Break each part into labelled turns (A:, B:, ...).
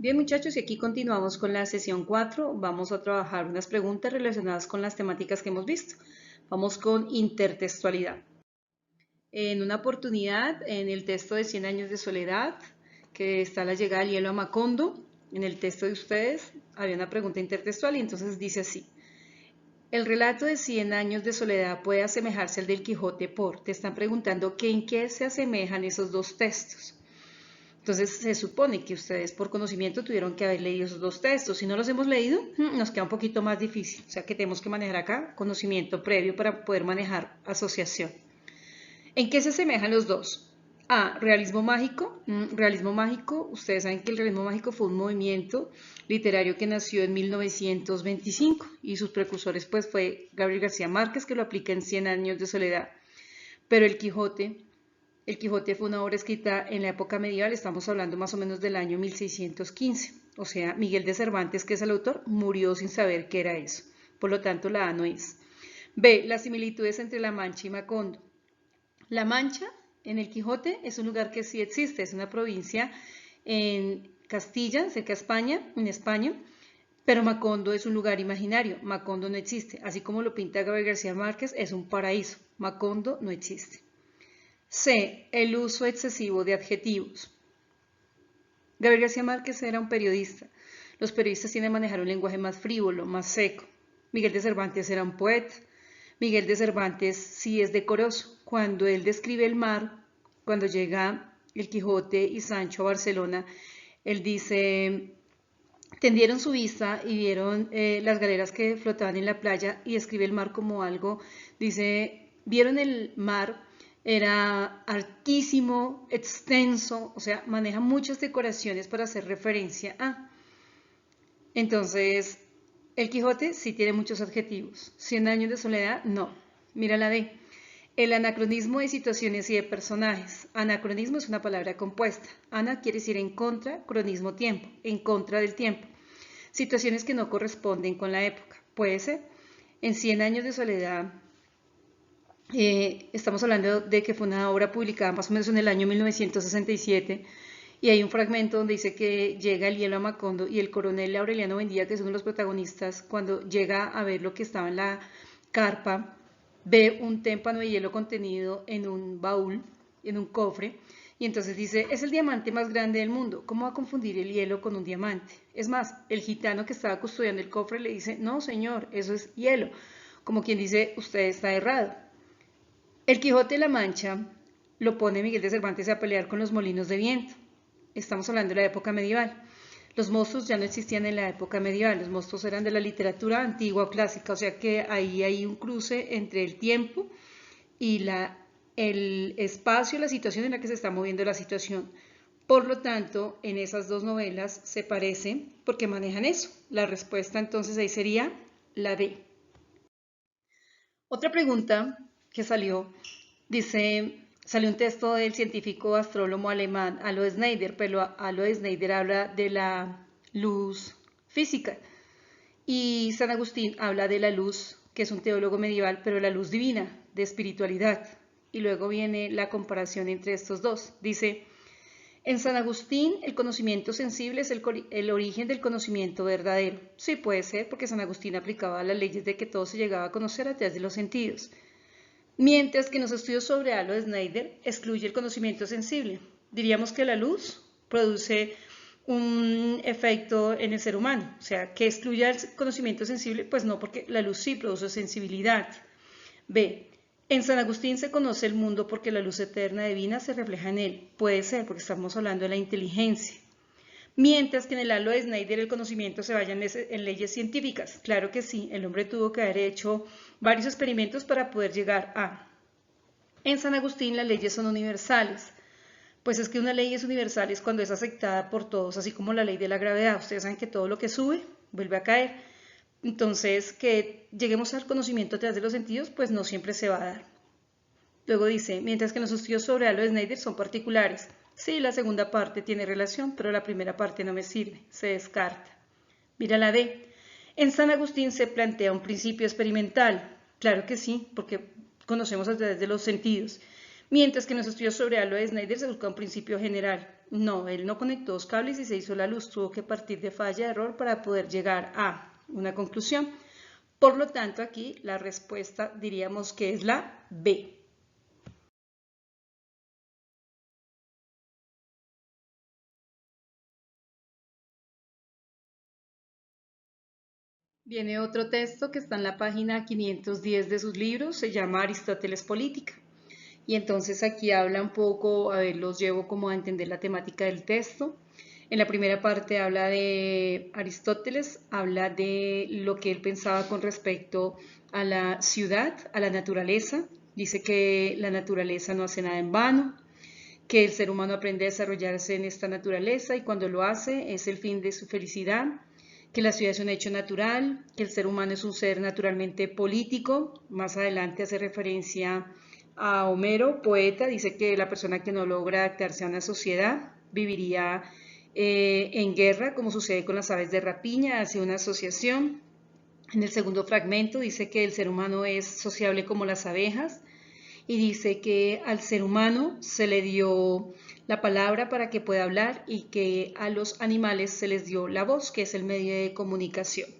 A: Bien muchachos, y aquí continuamos con la sesión 4. Vamos a trabajar unas preguntas relacionadas con las temáticas que hemos visto. Vamos con intertextualidad. En una oportunidad, en el texto de 100 años de soledad, que está la llegada del hielo a Macondo, en el texto de ustedes había una pregunta intertextual y entonces dice así. El relato de 100 años de soledad puede asemejarse al del Quijote por, te están preguntando que en qué se asemejan esos dos textos. Entonces se supone que ustedes por conocimiento tuvieron que haber leído esos dos textos. Si no los hemos leído, nos queda un poquito más difícil. O sea que tenemos que manejar acá conocimiento previo para poder manejar asociación. ¿En qué se asemejan los dos? A, realismo mágico. Realismo mágico, ustedes saben que el realismo mágico fue un movimiento literario que nació en 1925 y sus precursores pues fue Gabriel García Márquez, que lo aplica en 100 años de soledad. Pero el Quijote fue una obra escrita en la época medieval, estamos hablando más o menos del año 1615. O sea, Miguel de Cervantes, que es el autor, murió sin saber qué era eso. Por lo tanto, la A no es. B, las similitudes entre La Mancha y Macondo. La Mancha, en el Quijote, es un lugar que sí existe, es una provincia en Castilla, cerca de España, en España, pero Macondo es un lugar imaginario, Macondo no existe. Así como lo pinta Gabriel García Márquez, es un paraíso, Macondo no existe. C. El uso excesivo de adjetivos. Gabriel García Márquez era un periodista. Los periodistas tienen que manejar un lenguaje más frívolo, más seco. Miguel de Cervantes era un poeta. Miguel de Cervantes sí es decoroso. Cuando él describe el mar, cuando llega el Quijote y Sancho a Barcelona, él dice, tendieron su vista y vieron las galeras que flotaban en la playa y describe el mar como algo, dice, vieron el mar, era altísimo, extenso, o sea, maneja muchas decoraciones para hacer referencia a. Entonces, el Quijote sí tiene muchos adjetivos. 100 años de soledad, no. Mira la D. El anacronismo de situaciones y de personajes. Anacronismo es una palabra compuesta. Ana quiere decir en contra, cronismo tiempo, en contra del tiempo. Situaciones que no corresponden con la época. Puede ser. En 100 años de soledad, estamos hablando de que fue una obra publicada más o menos en el año 1967 y hay un fragmento donde dice que llega el hielo a Macondo y el coronel Aureliano Buendía, que es uno de los protagonistas, cuando llega a ver lo que estaba en la carpa, ve un témpano de hielo contenido en un baúl, en un cofre, y entonces dice, es el diamante más grande del mundo, ¿cómo va a confundir el hielo con un diamante? Es más, el gitano que estaba custodiando el cofre le dice, no señor, eso es hielo, como quien dice, usted está errado. El Quijote de la Mancha lo pone Miguel de Cervantes a pelear con los molinos de viento. Estamos hablando de la época medieval. Los monstruos ya no existían en la época medieval, los monstruos eran de la literatura antigua o clásica, o sea que ahí hay un cruce entre el tiempo y el espacio, la situación en la que se está moviendo la situación. Por lo tanto, en esas dos novelas se parecen porque manejan eso. La respuesta entonces ahí sería la D. Otra pregunta que salió, dice, salió un texto del científico astrónomo alemán Alois Schneider, pero Alois Schneider habla de la luz física y San Agustín habla de la luz, que es un teólogo medieval, pero la luz divina, de espiritualidad. Y luego viene la comparación entre estos dos. Dice, en San Agustín el conocimiento sensible es el origen del conocimiento verdadero. Sí, puede ser, porque San Agustín aplicaba las leyes de que todo se llegaba a conocer a través de los sentidos. Mientras que en los estudios sobre Alois Schneider excluye el conocimiento sensible. Diríamos que la luz produce un efecto en el ser humano. O sea, que excluya el conocimiento sensible, pues no, porque la luz sí produce sensibilidad. B. En San Agustín se conoce el mundo porque la luz eterna divina se refleja en él. Puede ser, porque estamos hablando de la inteligencia. Mientras que en el halo de Schneider el conocimiento se vaya en leyes científicas. Claro que sí, el hombre tuvo que haber hecho varios experimentos para poder llegar a. En San Agustín las leyes son universales. Pues es que una ley es universal es cuando es aceptada por todos, así como la ley de la gravedad. Ustedes saben que todo lo que sube vuelve a caer. Entonces, que lleguemos al conocimiento a través de los sentidos, pues no siempre se va a dar. Luego dice, mientras que los estudios sobre Alois Schneider son particulares. Sí, la segunda parte tiene relación, pero la primera parte no me sirve, se descarta. Mira la D. En San Agustín se plantea un principio experimental. Claro que sí, porque conocemos a través de los sentidos. Mientras que en los estudios sobre Alois Schneider se busca un principio general. No, él no conectó dos cables y se hizo la luz. Tuvo que partir de falla de error para poder llegar a una conclusión. Por lo tanto, aquí la respuesta diríamos que es la B. Viene otro texto que está en la página 510 de sus libros, se llama Aristóteles Política. Y entonces aquí habla un poco, a ver, los llevo como a entender la temática del texto. En la primera parte habla de Aristóteles, habla de lo que él pensaba con respecto a la ciudad, a la naturaleza. Dice que la naturaleza no hace nada en vano, que el ser humano aprende a desarrollarse en esta naturaleza y cuando lo hace es el fin de su felicidad, que la ciudad es un hecho natural, que el ser humano es un ser naturalmente político. Más adelante hace referencia a Homero, poeta, dice que la persona que no logra adaptarse a una sociedad viviría en guerra, como sucede con las aves de rapiña, hace una asociación. En el segundo fragmento dice que el ser humano es sociable como las abejas y dice que al ser humano se le dio la palabra para que pueda hablar y que a los animales se les dio la voz, que es el medio de comunicación.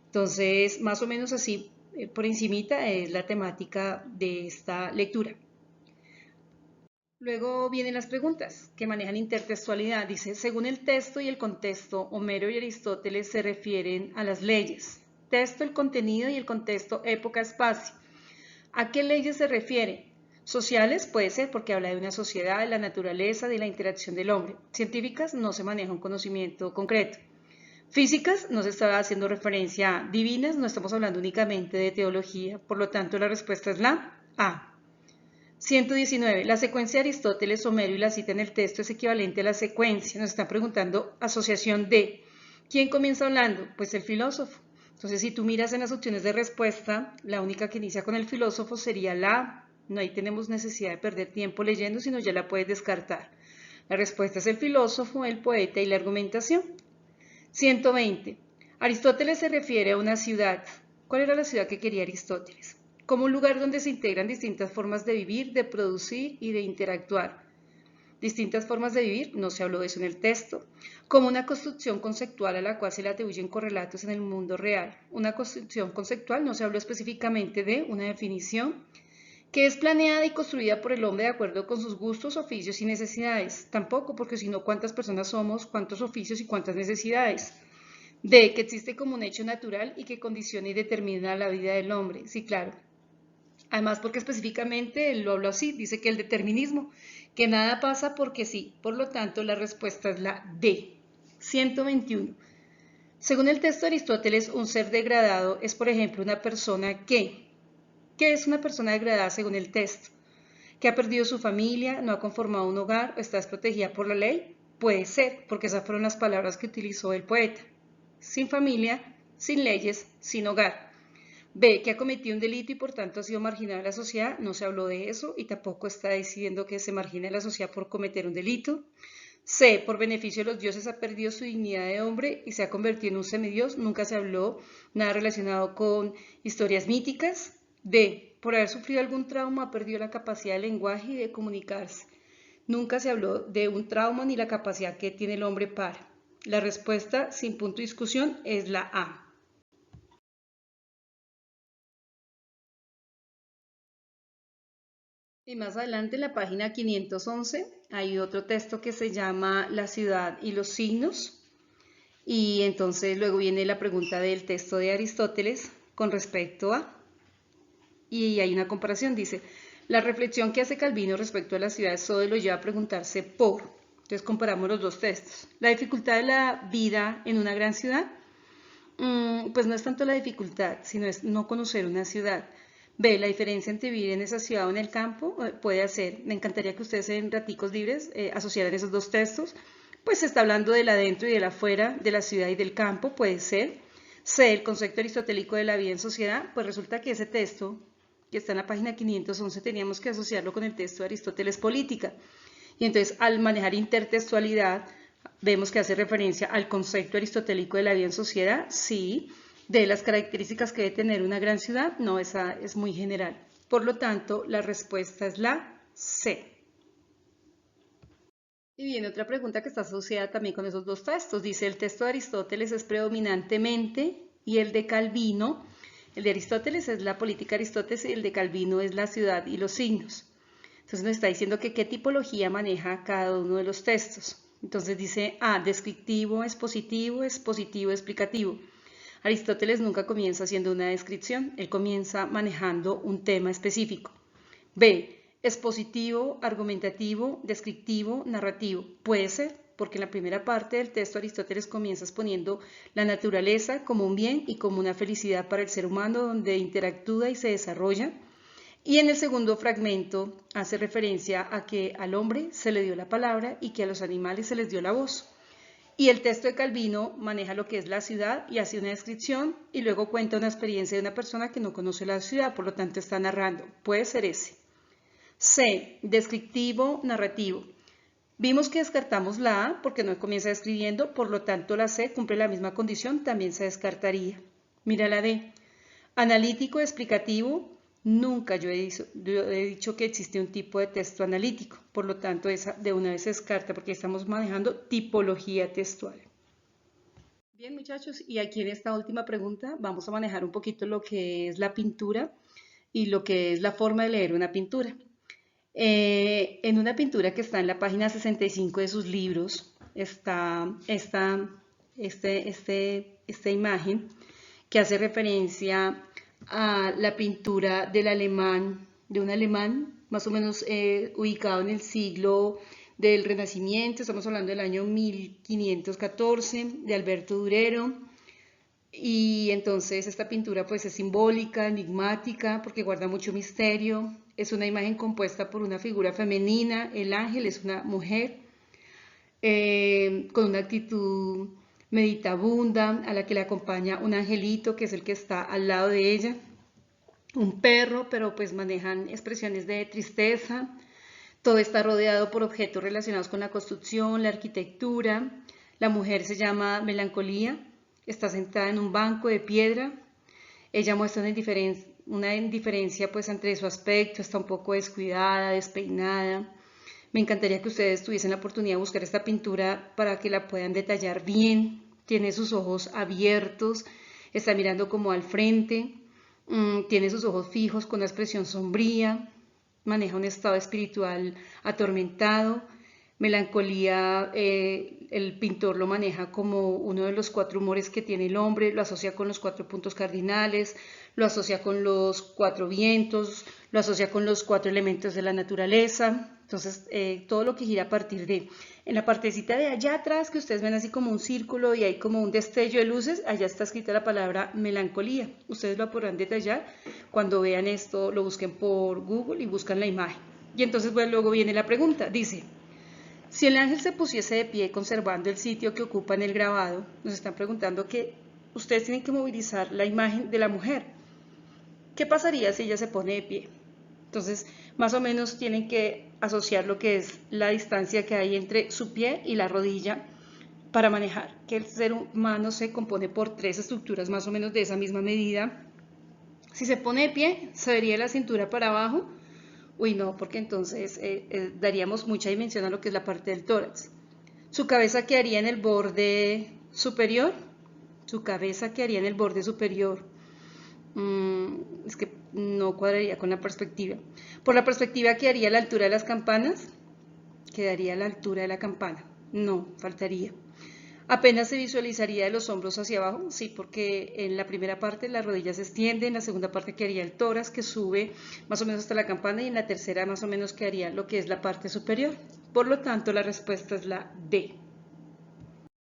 A: Entonces, más o menos así, por encimita, es la temática de esta lectura. Luego vienen las preguntas que manejan intertextualidad. Dice, según el texto y el contexto, Homero y Aristóteles se refieren a las leyes. Texto, el contenido y el contexto, época, espacio. ¿A qué leyes se refiere? Sociales puede ser porque habla de una sociedad, de la naturaleza, de la interacción del hombre. Científicas no se maneja un conocimiento concreto. Físicas no se está haciendo referencia a divinas, no estamos hablando únicamente de teología, por lo tanto la respuesta es la A. 119. La secuencia de Aristóteles, Homero y la cita en el texto es equivalente a la secuencia. Nos están preguntando asociación de. ¿Quién comienza hablando? Pues el filósofo. Entonces, si tú miras en las opciones de respuesta, la única que inicia con el filósofo sería la A. No ahí tenemos necesidad de perder tiempo leyendo, sino ya la puedes descartar. La respuesta es el filósofo, el poeta y la argumentación. 120. Aristóteles se refiere a una ciudad. ¿Cuál era la ciudad que quería Aristóteles? Como un lugar donde se integran distintas formas de vivir, de producir y de interactuar. Distintas formas de vivir, no se habló de eso en el texto, como una construcción conceptual a la cual se le atribuyen correlatos en el mundo real. Una construcción conceptual, no se habló específicamente de una definición, que es planeada y construida por el hombre de acuerdo con sus gustos, oficios y necesidades. Tampoco, porque si no, ¿cuántas personas somos, cuántos oficios y cuántas necesidades? D, que existe como un hecho natural y que condiciona y determina la vida del hombre. Sí, claro. Además, porque específicamente él lo habló así, dice que el determinismo, que nada pasa porque sí. Por lo tanto, la respuesta es la D. 121. Según el texto de Aristóteles, un ser degradado es, por ejemplo, una persona que... ¿Qué es una persona degradada según el texto? ¿Que ha perdido su familia, no ha conformado un hogar o está desprotegida por la ley? Puede ser, porque esas fueron las palabras que utilizó el poeta. Sin familia, sin leyes, sin hogar. B, que ha cometido un delito y por tanto ha sido marginado de la sociedad, no se habló de eso y tampoco está diciendo que se margine la sociedad por cometer un delito. C, por beneficio de los dioses ha perdido su dignidad de hombre y se ha convertido en un semidios, nunca se habló nada relacionado con historias míticas. D, por haber sufrido algún trauma ha perdido la capacidad de lenguaje y de comunicarse. Nunca se habló de un trauma ni la capacidad que tiene el hombre para. La respuesta, sin punto de discusión, es la A. Y más adelante en la página 511 hay otro texto que se llama La ciudad y los signos. Y entonces luego viene la pregunta del texto de Aristóteles con respecto a... Y hay una comparación, dice, la reflexión que hace Calvino respecto a la ciudad solo lo lleva a preguntarse por... Entonces comparamos los dos textos. La dificultad de la vida en una gran ciudad, pues no es tanto la dificultad, sino es no conocer una ciudad. B, la diferencia entre vivir en esa ciudad o en el campo puede hacer, me encantaría que ustedes en raticos libres asociaran esos dos textos, pues se está hablando del adentro y del afuera, de la ciudad y del campo, puede ser. C, el concepto aristotélico de la vida en sociedad, pues resulta que ese texto que está en la página 511 teníamos que asociarlo con el texto de Aristóteles Política. Y entonces al manejar intertextualidad vemos que hace referencia al concepto aristotélico de la vida en sociedad, sí. De las características que debe tener una gran ciudad, no, esa es muy general. Por lo tanto, la respuesta es la C. Y viene otra pregunta que está asociada también con esos dos textos. Dice, el texto de Aristóteles es predominantemente y el de Calvino. El de Aristóteles es la política de Aristóteles y el de Calvino es la ciudad y los signos. Entonces nos está diciendo que qué tipología maneja cada uno de los textos. Entonces dice A, descriptivo, expositivo, explicativo. Aristóteles nunca comienza haciendo una descripción, él comienza manejando un tema específico. B, expositivo, argumentativo, descriptivo, narrativo. Puede ser, porque en la primera parte del texto Aristóteles comienza exponiendo la naturaleza como un bien y como una felicidad para el ser humano donde interactúa y se desarrolla. Y en el segundo fragmento hace referencia a que al hombre se le dio la palabra y que a los animales se les dio la voz. Y el texto de Calvino maneja lo que es la ciudad y hace una descripción y luego cuenta una experiencia de una persona que no conoce la ciudad, por lo tanto está narrando. Puede ser ese. C, descriptivo, narrativo. Vimos que descartamos la A porque no comienza describiendo, por lo tanto la C cumple la misma condición, también se descartaría. Mira la D, analítico, explicativo. Nunca yo he dicho que existe un tipo de texto analítico, por lo tanto esa de una vez se descarta porque estamos manejando tipología textual. Bien muchachos, y aquí en esta última pregunta vamos a manejar un poquito lo que es la pintura y lo que es la forma de leer una pintura. En una pintura que está en la página 65 de sus libros está esta imagen que hace referencia a la pintura del alemán, de un alemán más o menos ubicado en el siglo del Renacimiento, estamos hablando del año 1514, de Alberto Durero. Y entonces esta pintura pues es simbólica, enigmática, porque guarda mucho misterio. Es una imagen compuesta por una figura femenina, el ángel es una mujer, con una actitud meditabunda, a la que le acompaña un angelito que es el que está al lado de ella, un perro, pero pues manejan expresiones de tristeza. Todo está rodeado por objetos relacionados con la construcción, la arquitectura. La mujer se llama Melancolía, está sentada en un banco de piedra. Ella muestra una indiferencia pues entre su aspecto, está un poco descuidada, despeinada. Me encantaría que ustedes tuviesen la oportunidad de buscar esta pintura para que la puedan detallar bien. Tiene sus ojos abiertos, está mirando como al frente, tiene sus ojos fijos con una expresión sombría, maneja un estado espiritual atormentado. Melancolía, el pintor lo maneja como uno de los 4 humores que tiene el hombre, lo asocia con los 4 puntos cardinales, lo asocia con los 4 vientos, lo asocia con los 4 elementos de la naturaleza. Entonces, todo lo que gira a partir de, en la partecita de allá atrás, que ustedes ven así como un círculo y hay como un destello de luces, allá está escrita la palabra melancolía. Ustedes lo podrán detallar cuando vean esto, lo busquen por Google y buscan la imagen. Y entonces, pues, luego viene la pregunta, dice, si el ángel se pusiese de pie conservando el sitio que ocupa en el grabado, nos están preguntando que ustedes tienen que movilizar la imagen de la mujer. ¿Qué pasaría si ella se pone de pie? Entonces, más o menos tienen que asociar lo que es la distancia que hay entre su pie y la rodilla para manejar que el ser humano se compone por 3 estructuras más o menos de esa misma medida. Si se pone de pie, se vería la cintura para abajo. Uy, no, porque entonces daríamos mucha dimensión a lo que es la parte del tórax. Su cabeza quedaría en el borde superior. Su cabeza quedaría en el borde superior. Es que no cuadraría con la perspectiva. Por la perspectiva quedaría a la altura de las campanas. Quedaría a la altura de la campana. No, faltaría. Apenas se visualizaría de los hombros hacia abajo, sí, porque en la primera parte las rodillas se extienden, en la segunda parte quedaría el tórax que sube más o menos hasta la campana y en la tercera más o menos quedaría lo que es la parte superior. Por lo tanto, la respuesta es la D.